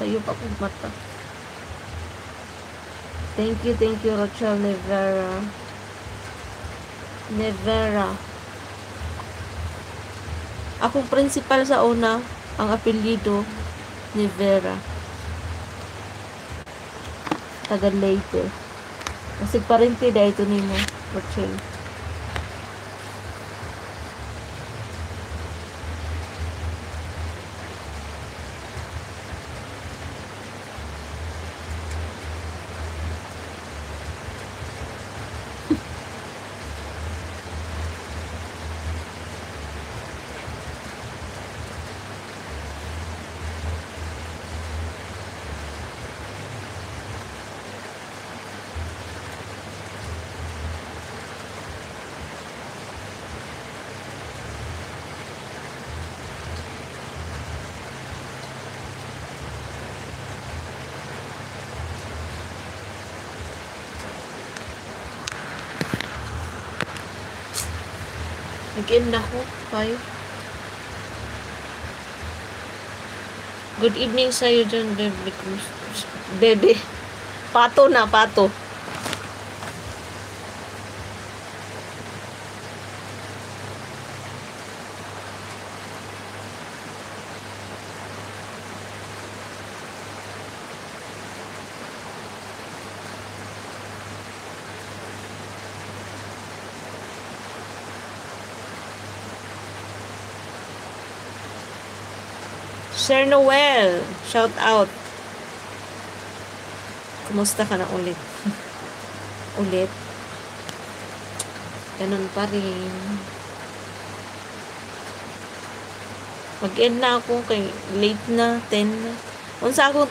Sayo pa kong mata. Thank you, Rachel Nevera. Akong principal sa una, ang apelyido, Nevera. Taga Leyte. Kasi parente dahil ito nimo, Rachel. Nag-end ako. Bye. Good evening sa'yo dyan, bebe. Pato na, pato. Sir Noel, shout out. Kumusta ka na ulit? Ulit? Ganun pa rin. Mag-end na ako kay late na, 10 na. Unsa akong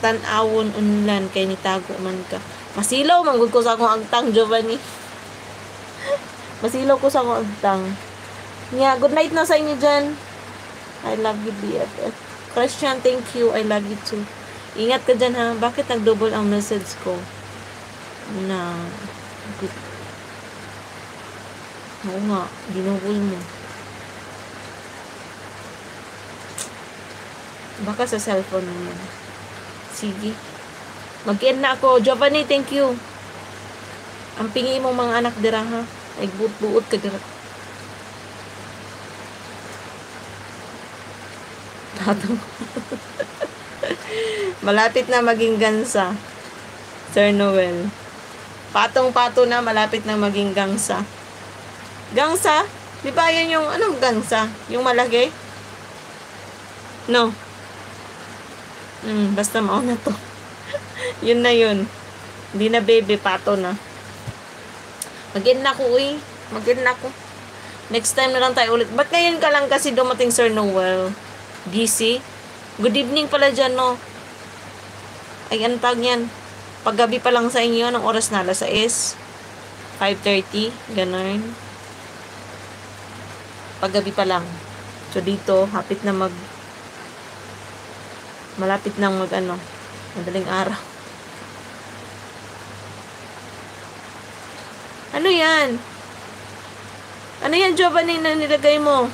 tan-awon unlan kay nitago man ka. Masilaw manggod ko sa akong agtang, Giovanni. Masilaw ko sa akong agtang. Yeah, good night na sa inyo dyan. I love you, BFF. Christian, thank you. I love you too. Ingat ka dyan, ha? Bakit nag-double ang message ko? Na, oo nga, ginugol mo. Baka sa cellphone mo yan. Sige. Mag-end na ako. Giovanni, thank you. Ang pingi mong mga anak dira, ha? Ay, buot-buot ka dira. Malapit na maging gangsa, Sir Noel. Patong-pato na, malapit na maging gangsa. Gangsa? Di ba yan yung, anong gangsa? Yung malaki? No. Basta mauna to. Yun na yun. Hindi na baby, pato na. Mag-end na ko, uy. Mag-end na ko. Next time na lang tayo ulit. Ba't ngayon ka lang kasi dumating, Sir Noel? GC? Good evening pala dyan, no? Ay, ano tag yan? Paggabi pa lang sa inyo, ng oras na, alas 6, 5:30, ganun. Paggabi pa lang. So, dito, malapit na madaling araw. Ano yan? Ano yan, Giovanni, na nilagay mo?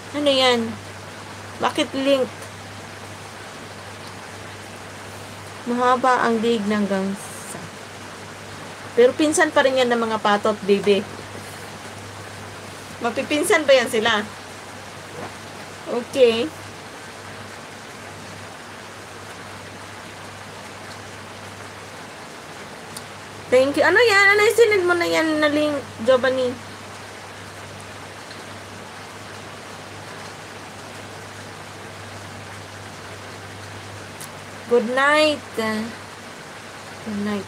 Ano yan? Bakit link? Mahaba ang diig ng gangsa. Pero pinsan pa rin yan ng mga patot, baby. Mapipinsan pa yan sila. Okay. Thank you. Ano yan? Ano yung sinid mo na yan na link, Giovanni? Good night. Good night.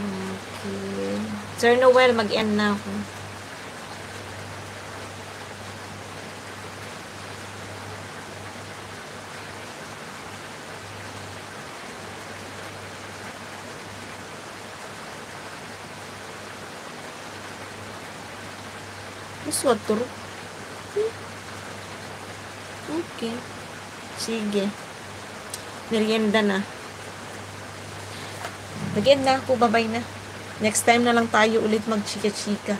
Okay. Sir Noel, mag-end na ako. Iswato. Okay. Sige. Merienda na. Nag-end na ako. Bye-bye na. Next time na lang tayo ulit mag-chika-chika.